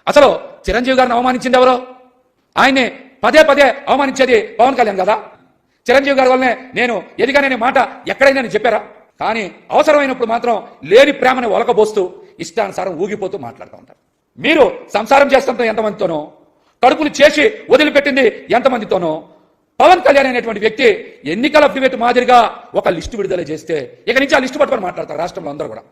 అసలు చిరంజీవి గారిని అవమానించింది ఎవరో? ఆయన్ని పదే పదే అవమానించేది పవన్ కళ్యాణ్ కదా. చిరంజీవి గారి వల్లనే నేను ఎదిగాననే మాట ఎక్కడైనా నేను చెప్పారా? కానీ అవసరమైనప్పుడు మాత్రం లేని ప్రేమని ఒలకబోస్తూ ఇష్టానుసారం ఊగిపోతూ మాట్లాడుతూ ఉంటారు. మీరు సంసారం చేస్తుంటే ఎంతమందితోనో, కడుపులు చేసి వదిలిపెట్టింది ఎంతమందితోనో, పవన్ కళ్యాణ్ అనేటువంటి వ్యక్తి ఎన్నికల అఫిడవిట్ మాదిరిగా ఒక లిస్టు విడుదల చేస్తే ఇక నుంచి ఆ లిస్టు పట్టుకొని మాట్లాడతారు రాష్ట్రంలో అందరూ కూడా.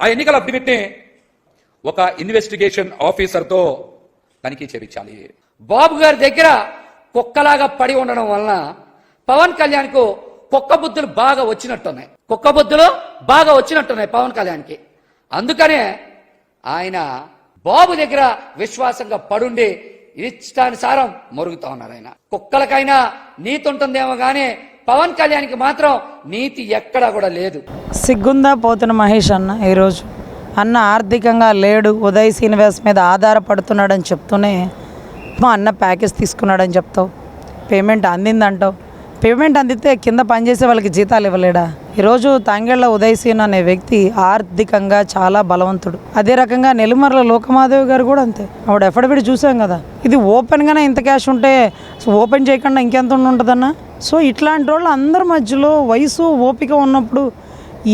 ఆ ఎన్నికల అఫిడవిట్ ని ఒక ఇన్వెస్టిగేషన్ ఆఫీసర్తో తనిఖీ చేయించాలి. బాబు గారి దగ్గర కుక్కలాగా పడి ఉండడం వలన పవన్ కళ్యాణ్ కు కుక్క బుద్ధులు బాగా వచ్చినట్టున్నాయి పవన్ కళ్యాణ్కి. అందుకనే ఆయన బాబు దగ్గర విశ్వాసంగా పడుండి ఇష్టానుసారం మరుగుతా ఉన్నారు. ఆయన కుక్కలకైనా నీతి ఉంటుందేమో గానీ పవన్ కళ్యాణ్కి మాత్రం నీతి ఎక్కడా కూడా లేదు. సిగ్గుందా పోతున్న మహేష్ అన్న ఈరోజు అన్న ఆర్థికంగా లేడు, ఉదయ్ శ్రీనివాస్ మీద ఆధారపడుతున్నాడని చెప్తూనే మా అన్న ప్యాకేజ్ తీసుకున్నాడని చెప్తావు, పేమెంట్ అందిందంటావు. పేమెంట్ అందితే కింద పనిచేసే వాళ్ళకి జీతాలు ఇవ్వలేడా? ఈరోజు తంగెళ్ళ ఉదయ్ శ్రీను అనే వ్యక్తి ఆర్థికంగా చాలా బలవంతుడు. అదే రకంగా నెల్లిమర్ల లోకమాదేవి గారు కూడా అంతే. ఆవిడ ఎఫిడవిట్ చూసాం కదా. ఇది ఓపెన్గానే ఇంత క్యాష్ ఉంటే ఓపెన్ చేయకుండా ఇంకెంత ఉంటుందన్నా? సో ఇట్లాంటి వాళ్ళు అందరి మధ్యలో వయసు ఓపిక ఉన్నప్పుడు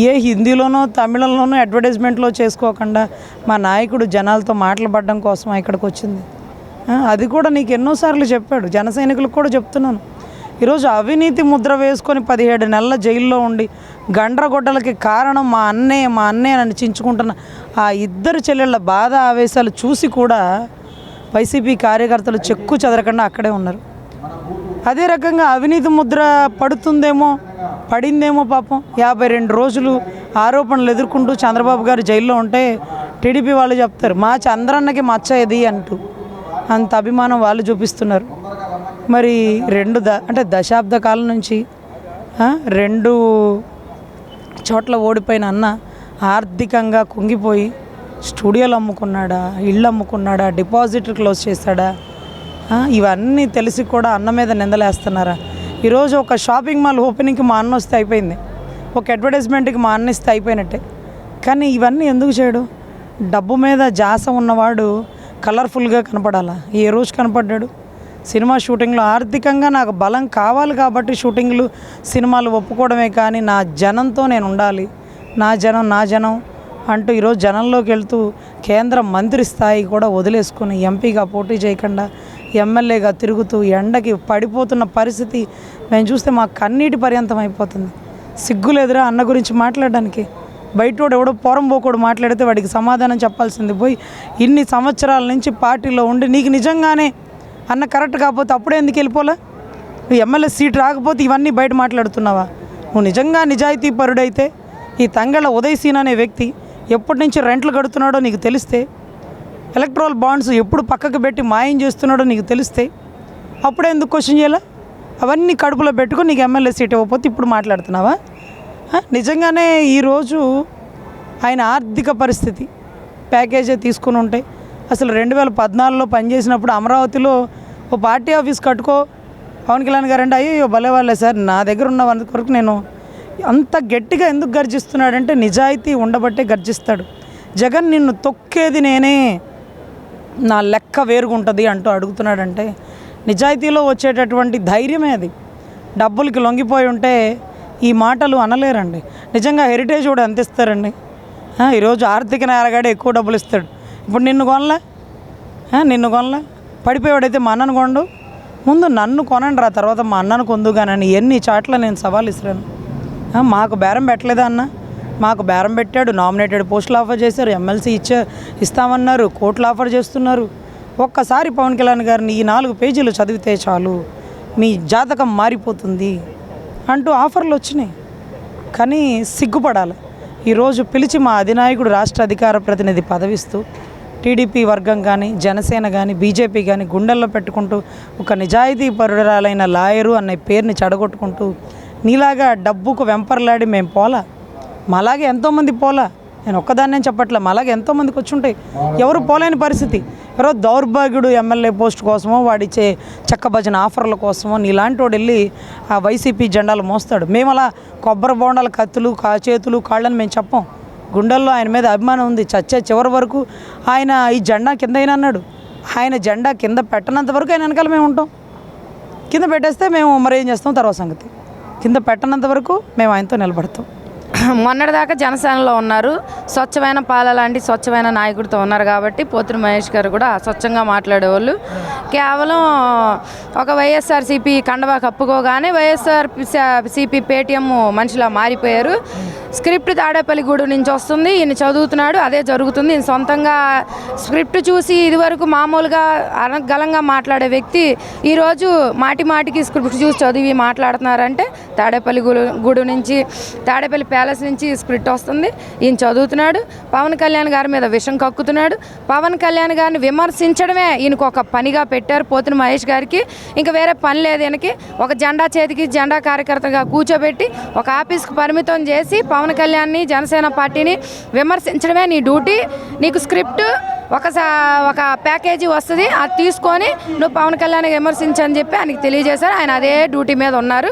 ఏ హిందీలోనో తమిళంలోనో అడ్వర్టైజ్మెంట్లో చేసుకోకుండా మా నాయకుడు జనాలతో మాట్లాడడం కోసం ఇక్కడికి వచ్చింది. అది కూడా నీకు ఎన్నోసార్లు చెప్పాడు, జన సైనికులకు కూడా చెప్తున్నాను. ఈరోజు అవినీతి ముద్ర వేసుకొని 17 నెలల జైల్లో ఉండి గండ్రగొడ్డలకి కారణం మా అన్నే అని చించుకుంటున్న ఆ ఇద్దరు చెల్లెళ్ళ బాధ ఆవేశాలు చూసి కూడా వైసీపీ కార్యకర్తలు చెక్కు చెదరకుండా అక్కడే ఉన్నారు. అదే రకంగా అవినీతి ముద్ర పడిందేమో పాపం 52 రోజులు ఆరోపణలు ఎదుర్కొంటూ చంద్రబాబు గారు జైల్లో ఉంటే టీడీపీ వాళ్ళు చెప్తారు మా చంద్రన్నకి మచ్చ ఇది అంటూ. అంత అభిమానం వాళ్ళు చూపిస్తున్నారు. మరి అంటే దశాబ్ద కాలం నుంచి 2 చోట్ల ఓడిపోయిన అన్న ఆర్థికంగా కుంగిపోయి స్టూడియోలు అమ్ముకున్నాడా, ఇళ్ళు అమ్ముకున్నాడా, డిపాజిట్ క్లోజ్ చేశాడా? ఇవన్నీ తెలిసి కూడా అన్న మీద నిందలేస్తున్నారా? ఈరోజు ఒక షాపింగ్ మాల్ ఓపెనింగ్కి మా అన్న వస్తే అయిపోయింది, ఒక అడ్వర్టైజ్మెంట్కి మా అన్న ఇస్తే అయిపోయినట్టే. కానీ ఇవన్నీ ఎందుకు చేయడు? డబ్బు మీద జాస ఉన్నవాడు కలర్ఫుల్గా కనపడాలా? ఏ రోజు కనపడ్డాడు? సినిమా షూటింగ్లో ఆర్థికంగా నాకు బలం కావాలి కాబట్టి షూటింగ్లు సినిమాలు ఒప్పుకోవడమే కానీ నా జనంతో నేను ఉండాలి, నా జనం అంటూ ఈరోజు జనంలోకి వెళ్తూ కేంద్ర మంత్రి స్థాయి కూడా వదిలేసుకుని ఎంపీగా పోటీ చేయకుండా ఎమ్మెల్యేగా తిరుగుతూ ఎండకి పడిపోతున్న పరిస్థితి మేము చూస్తే మా కన్నీటి పర్యంతం అయిపోతుంది. సిగ్గులేదురా అన్న గురించి మాట్లాడడానికి? బయటోడు ఎవడో పోరంబోకోడు మాట్లాడితే వాడికి సమాధానం చెప్పాల్సింది పోయి ఇన్ని సంవత్సరాల నుంచి పార్టీలో ఉండి నీకు నిజంగానే అన్న కరెక్ట్ కాకపోతే అప్పుడే ఎందుకు వెళ్ళిపోలే? నువ్వు ఎమ్మెల్యే సీట్ రాకపోతే ఇవన్నీ బయట మాట్లాడుతున్నావా? నువ్వు నిజంగా నిజాయితీ పరుడైతే ఈ తంగెళ్ళ ఉదయ్ శ్రీను అనే వ్యక్తి ఎప్పటి నుంచి రెంట్లు కడుతున్నాడో నీకు తెలిస్తే, ఎలక్ట్రల్ బాండ్స్ ఎప్పుడు పక్కకు పెట్టి మాయం చేస్తున్నాడో నీకు తెలిస్తే అప్పుడే ఎందుకు క్వశ్చన్ చేయాలా? అవన్నీ కడుపులో పెట్టుకుని నీకు ఎమ్మెల్యే సీట్ ఇవ్వకపోతే ఇప్పుడు మాట్లాడుతున్నావా? నిజంగానే ఈరోజు ఆయన ఆర్థిక పరిస్థితి ప్యాకేజీ తీసుకుని ఉంటే అసలు 2014లో పనిచేసినప్పుడు అమరావతిలో ఓ పార్టీ ఆఫీస్ కట్టుకో పవన్ కళ్యాణ్ గారు అంటే అయ్యో భలే వాళ్ళే సార్ నా దగ్గర ఉన్న వరకు నేను అంత గట్టిగా ఎందుకు గర్జిస్తున్నాడంటే నిజాయితీ ఉండబట్టే గర్జిస్తాడు. జగన్ నిన్ను తొక్కేది నేనే, నా లెక్క వేరుగుంటుంది అంటూ అడుగుతున్నాడంటే నిజాయితీలో వచ్చేటటువంటి ధైర్యమే అది. డబ్బులకి లొంగిపోయి ఉంటే ఈ మాటలు అనలేరండి. నిజంగా హెరిటేజ్ కూడా ఎంత ఇస్తారండి? ఈరోజు ఆర్థిక నేరగాడే ఎక్కువ డబ్బులు ఇస్తాడు. ఇప్పుడు నిన్ను కొనలే పడిపోయాడైతే మా అన్నను కొండు, ముందు నన్ను కొనండి రా తర్వాత మా అన్నను కొందుగానని ఎన్ని చాట్ల నేను సవాల్ ఇస్తున్నాను. మాకు బేరం పెట్టలేదా అన్న? మాకు బేరం పెట్టాడు, నామినేటెడ్ పోస్టులు ఆఫర్ చేశారు, ఎమ్మెల్సీ ఇస్తామన్నారు, కోట్లు ఆఫర్ చేస్తున్నారు. ఒక్కసారి పవన్ కళ్యాణ్ గారిని ఈ 4 పేజీలు చదివితే చాలు మీ జాతకం మారిపోతుంది అంటూ ఆఫర్లు వచ్చినాయి. కానీ సిగ్గుపడాలి. ఈరోజు పిలిచి మా అధినాయకుడు రాష్ట్ర అధికార ప్రతినిధి పదవిస్తూ టీడీపీ వర్గం కానీ జనసేన కానీ బీజేపీ కానీ గుండెల్లో పెట్టుకుంటూ ఒక నిజాయితీ పరుడరాలైన లాయరు అనే పేరుని చెడగొట్టుకుంటూ నీలాగా డబ్బుకు వెంపర్లాడి మేము పోలా, మాలాగే ఎంతోమంది పోలా. నేను ఒక్కదాన్నే చెప్పట్లే, మాలాగే ఎంతోమందికి వచ్చి ఉంటాయి. ఎవరు పోలేని పరిస్థితి. ఎవరో దౌర్భాగ్యుడు ఎమ్మెల్యే పోస్ట్ కోసమో వాడిచ్చే చెక్క భజన ఆఫర్ల కోసమో నీలాంటి వాడు వెళ్ళి ఆ వైసీపీ జెండాలు మోస్తాడు. మేము అలా కొబ్బరి బోండాల కత్తులు చేతులు కాళ్ళని మేము చెప్పం. గుండెల్లో ఆయన మీద అభిమానం ఉంది. చచ్చే చివరి వరకు ఆయన ఈ జెండా కింద అయినా అన్నాడు. ఆయన జెండా కింద పెట్టనంత వరకు ఆయన వెనకాల మేము ఉంటాం. కింద పెట్టేస్తే మేము మరి ఏం చేస్తాం తర్వాత సంగతి. కింద పెట్టనంత వరకు మేము ఆయనతో నిలబడతాం. మొన్నటిదాకా జనసేనలో ఉన్నారు, స్వచ్ఛమైన పాల లాంటి స్వచ్ఛమైన నాయకుడితో ఉన్నారు కాబట్టి పోతిరి మహేష్ గారు కూడా స్వచ్ఛంగా మాట్లాడేవాళ్ళు. కేవలం ఒక వైఎస్ఆర్సీపీ కండవా కప్పుకోగానే వైఎస్ఆర్సీపీ పేటీఎం మనిషిలా మారిపోయారు. స్క్రిప్ట్ తాడేపల్లిగూడు నుంచి వస్తుంది, ఈయన చదువుతున్నాడు, అదే జరుగుతుంది. ఈయన సొంతంగా స్క్రిప్ట్ చూసి ఇదివరకు మామూలుగా అనగలంగా మాట్లాడే వ్యక్తి ఈరోజు మాటి మాటికి స్క్రిప్ట్ చూసి చదివి మాట్లాడుతున్నారంటే తాడేపల్లిగూడు నుంచి తాడేపల్లి ప్యాలెస్ నుంచి స్క్రిప్ట్ వస్తుంది, ఈయన చదువుతున్నాడు. పవన్ కళ్యాణ్ గారి మీద విషం కక్కుతున్నాడు. పవన్ కళ్యాణ్ గారిని విమర్శించడమే ఈయనకు ఒక పనిగా పెట్టారు పోతిరి మహేష్ గారికి. ఇంకా వేరే పని లేదు ఈయనకి. ఒక జెండా చేతికి జెండా కార్యకర్తగా కూర్చోబెట్టి ఒక ఆఫీస్కి పరిమితం చేసి పవన్ కళ్యాణ్ని జనసేన పార్టీని విమర్శించడమే నీ డ్యూటీ. నీకు స్క్రిప్ట్ ఒక ప్యాకేజీ వస్తుంది, అది తీసుకొని నువ్వు పవన్ కళ్యాణ్ విమర్శించని చెప్పి ఆయనకి తెలియజేశారు. ఆయన అదే డ్యూటీ మీద ఉన్నారు.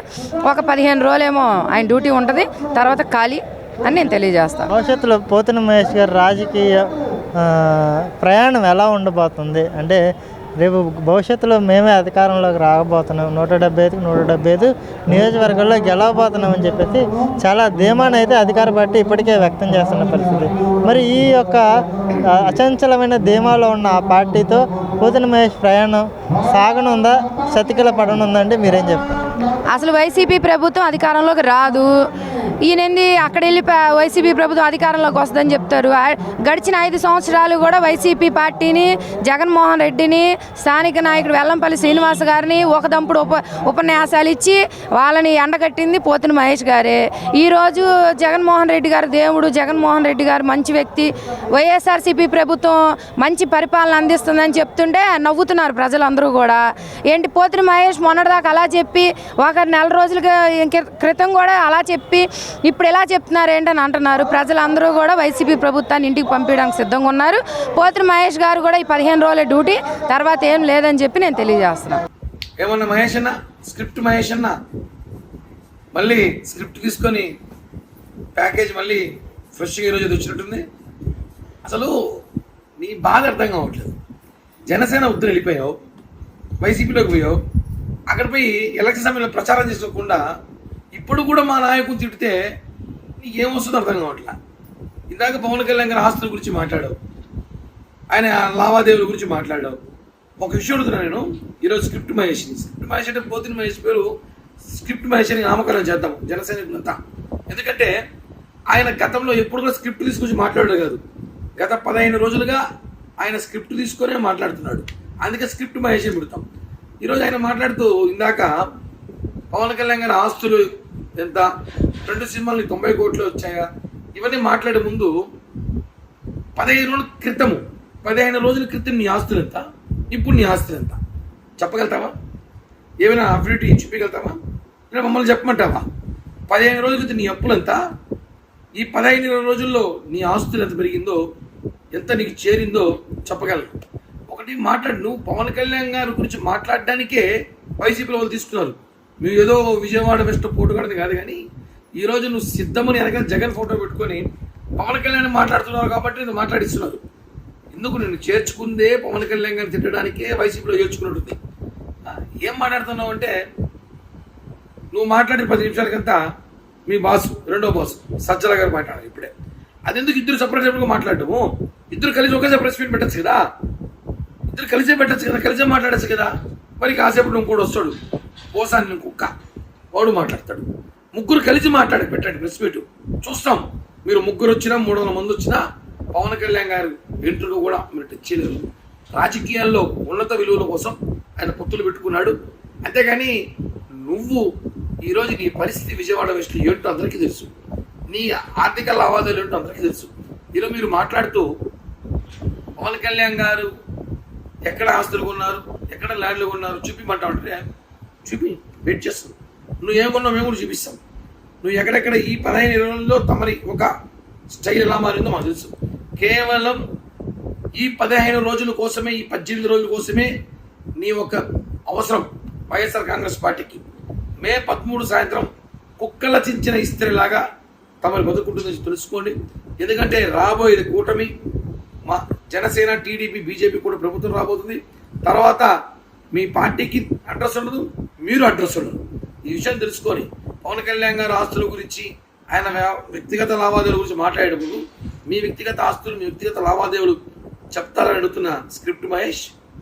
ఒక 15 రోజులేమో ఆయన డ్యూటీ ఉంటుంది, తర్వాత ఖాళీ అని నేను తెలియజేస్తాను. భవిష్యత్తులో పోతిరి మహేష్ గారి రాజకీయ ప్రయాణం ఎలా ఉండబోతుంది అంటే, రేపు భవిష్యత్తులో మేమే అధికారంలోకి రాకపోతున్నాం, 175కి 175 నియోజకవర్గాల్లో గెలవబోతున్నామని చెప్పేసి చాలా ధీమాను అయితే అధికార పార్టీ ఇప్పటికే వ్యక్తం చేస్తున్న పరిస్థితి. మరి ఈ యొక్క అచంచలమైన ధీమాలో ఉన్న ఆ పార్టీతో పోతిరి మహేష్ ప్రయాణం సాగనుందా, చతికిల పడనుందంటే మీరేం చెప్తారు? అసలు వైసీపీ ప్రభుత్వం అధికారంలోకి రాదు. ఈయనంది అక్కడ వెళ్ళి వైసీపీ ప్రభుత్వం అధికారంలోకి వస్తుందని చెప్తారు. గడిచిన 5 సంవత్సరాలు కూడా వైసీపీ పార్టీని, జగన్మోహన్ రెడ్డిని, స్థానిక నాయకుడు వెల్లంపల్లి శ్రీనివాస్ గారిని ఒక దంపుడు ఉపన్యాసాలు ఇచ్చి వాళ్ళని ఎండగట్టింది పోతిరి మహేష్ గారే. ఈరోజు జగన్మోహన్ రెడ్డి గారు దేవుడు, జగన్మోహన్ రెడ్డి గారు మంచి వ్యక్తి, వైఎస్ఆర్సీపీ ప్రభుత్వం మంచి పరిపాలన అందిస్తుందని చెప్తుంటే నవ్వుతున్నారు ప్రజలందరూ కూడా. ఏంటి పోతిరి మహేష్ మొన్నటిదాకా అలా చెప్పి ఒక నెల రోజుల క్రితం కూడా అలా చెప్పి ఇప్పుడు ఎలా చెప్తున్నారు ఏంటని అంటున్నారు. ప్రజలందరూ కూడా వైసీపీ ప్రభుత్వాన్ని ఇంటికి పంపించడానికి సిద్ధంగా ఉన్నారు. పోతిరి మహేష్ గారు కూడా ఈ 15 రోజుల డ్యూటీ, తర్వాత ఏం లేదని చెప్పి నేను తెలియజేస్తున్నాను. ఏమన్నా మహేష్ అన్న, స్క్రిప్ట్ మహేష్ అన్న మళ్ళీ స్క్రిప్ట్ తీసుకొని ప్యాకేజ్ మళ్ళీ ఫ్రెష్గా ఈరోజు వచ్చినట్టుంది. అసలు నీ బాధ అర్థం కావట్లేదు. జనసేన ఉత్తరం వెళ్ళిపోయావు, వైసీపీలోకి పోయావు, అక్కడ పోయి ఎలక్షన్ సమయంలో ప్రచారం చేసుకోకుండా ఇప్పుడు కూడా మా నాయకుని తిడితే నీకు ఏమొస్తుందో అర్థం కావట్లా. ఇందాక పవన్ కళ్యాణ్ గారి ఆస్తుల గురించి మాట్లాడావు, ఆయన లావాదేవీల గురించి మాట్లాడావు. ఒక విషయం అడుగుతున్నాను నేను, ఈరోజు స్క్రిప్ట్ మహేష్ అంటే పోతిరి మహేష్ పేరు స్క్రిప్ట్ మహేష్ అని నామకరణం చేద్దాం జనసైనికులంతా. ఎందుకంటే ఆయన గతంలో ఎప్పుడు కూడా స్క్రిప్ట్ తీసుకొచ్చి మాట్లాడాడు కాదు. గత 15 రోజులుగా ఆయన స్క్రిప్ట్ తీసుకొనే మాట్లాడుతున్నాడు. అందుకే స్క్రిప్ట్ మహేష్ అని పెడతాం. ఈరోజు ఆయన మాట్లాడుతూ ఇందాక పవన్ కళ్యాణ్ గారి ఆస్తులు ఎంత, 2 సినిమాలు 90 కోట్లు వచ్చాయా, ఇవన్నీ మాట్లాడే ముందు 15 రోజుల క్రితం నీ ఆస్తులు ఎంత, ఇప్పుడు నీ ఆస్తులు ఎంత చెప్పగలుగుతావా? ఏమైనా అఫిడవిట్ చూపించగలుగుతావా? లేదా మమ్మల్ని చెప్పమంటావా? 15 రోజుల క్రితం నీ అప్పులు ఎంత, ఈ 15 రోజుల్లో నీ ఆస్తులు ఎంత పెరిగిందో, ఎంత నీకు చేరిందో చెప్పగలరు. ఒకటి మాట్లాడు. నువ్వు పవన్ కళ్యాణ్ గారి గురించి మాట్లాడడానికే వైసీపీలో వాళ్ళు తీసుకున్నారు. నువ్వు ఏదో విజయవాడ వెస్ట్ ఫోటో కడది కాదు, కానీ ఈరోజు నువ్వు సిద్ధమని వెనక జగన్ ఫోటో పెట్టుకొని పవన్ కళ్యాణ్ మాట్లాడుతున్నావు కాబట్టి నువ్వు మాట్లాడిస్తున్నారు. ఎందుకు నేను చేర్చుకుందే పవన్ కళ్యాణ్ గారిని తిట్టడానికే వైసీపీలో చేర్చుకున్నట్టుంది. ఏం మాట్లాడుతున్నావు అంటే, నువ్వు మాట్లాడిన 10 నిమిషాలకంతా మీ బాసు, రెండో బాసు సజ్జల గారు మాట్లాడారు ఇప్పుడే. అది ఎందుకు ఇద్దరు సపరేట్గా మాట్లాడటము? ఇద్దరు కలిసి ఒకేసారి ప్రెస్ మీట్ పెట్టచ్చు కదా, ఇద్దరు కలిసే పెట్టచ్చు కదా, కలిసే మాట్లాడచ్చు కదా. మరి కాసేపు నువ్వు కూడా వస్తాడు, పోసాన్ని కుక్క వాడు మాట్లాడతాడు. ముగ్గురు కలిసి పెట్టండి ప్రెస్ మీట్, చూస్తాం. మీరు ముగ్గురు వచ్చినా 300 మంది వచ్చినా పవన్ కళ్యాణ్ గారు ఇంటర్వ్యూ కూడా మీరు టచ్ చేయలేరు. రాజకీయాల్లో ఉన్నత విలువల కోసం ఆయన పొత్తులు పెట్టుకున్నాడు. అంతేగాని నువ్వు ఈరోజు నీ పరిస్థితి విజయవాడ వెస్ట్ ఏంటో అందరికీ తెలుసు, నీ ఆర్థిక లావాదేవీలు ఏంటో అందరికీ తెలుసు. ఈరోజు మీరు మాట్లాడుతూ పవన్ కళ్యాణ్ గారు ఎక్కడ ఆస్తులు కొన్నారు, ఎక్కడ ల్యాండ్లు కొన్నారు చూపిమంటావు అంటే చూపి, వెయిట్ చేస్తాం. నువ్వు ఏం కొన్నావు మేము కూడా చూపిస్తాం. నువ్వు ఎక్కడెక్కడ ఈ 15 రోజుల్లో తమరి ఒక స్టైల్ ఎలా మారిందో మాకు తెలుసు. కేవలం ఈ 15 రోజుల కోసమే, ఈ 18 రోజుల కోసమే నీ ఒక అవసరం వైఎస్ఆర్ కాంగ్రెస్ పార్టీకి. మే 13 సాయంత్రం కుక్కల చించిన ఇస్త్రీలాగా తమరు బతుకుంటుందని తెలుసుకోండి. ఎందుకంటే రాబోయేది కూటమి, మా జనసేన, టీడీపీ, బీజేపీ కూడా ప్రభుత్వం రాబోతుంది. తర్వాత మీ పార్టీకి అడ్రస్ ఉండదు, మీరు అడ్రస్ ఉండదు. ఈ విషయం తెలుసుకొని పవన్ కళ్యాణ్ గారి ఆస్తుల గురించి, ఆయన వ్యక్తిగత లావాదేవీల గురించి మాట్లాడేటప్పుడు మీ వ్యక్తిగత ఆస్తులు, మీ వ్యక్తిగత లావాదేవీలు చెప్తారని అడుగుతున్న స్క్రిప్ట్ మహేష్.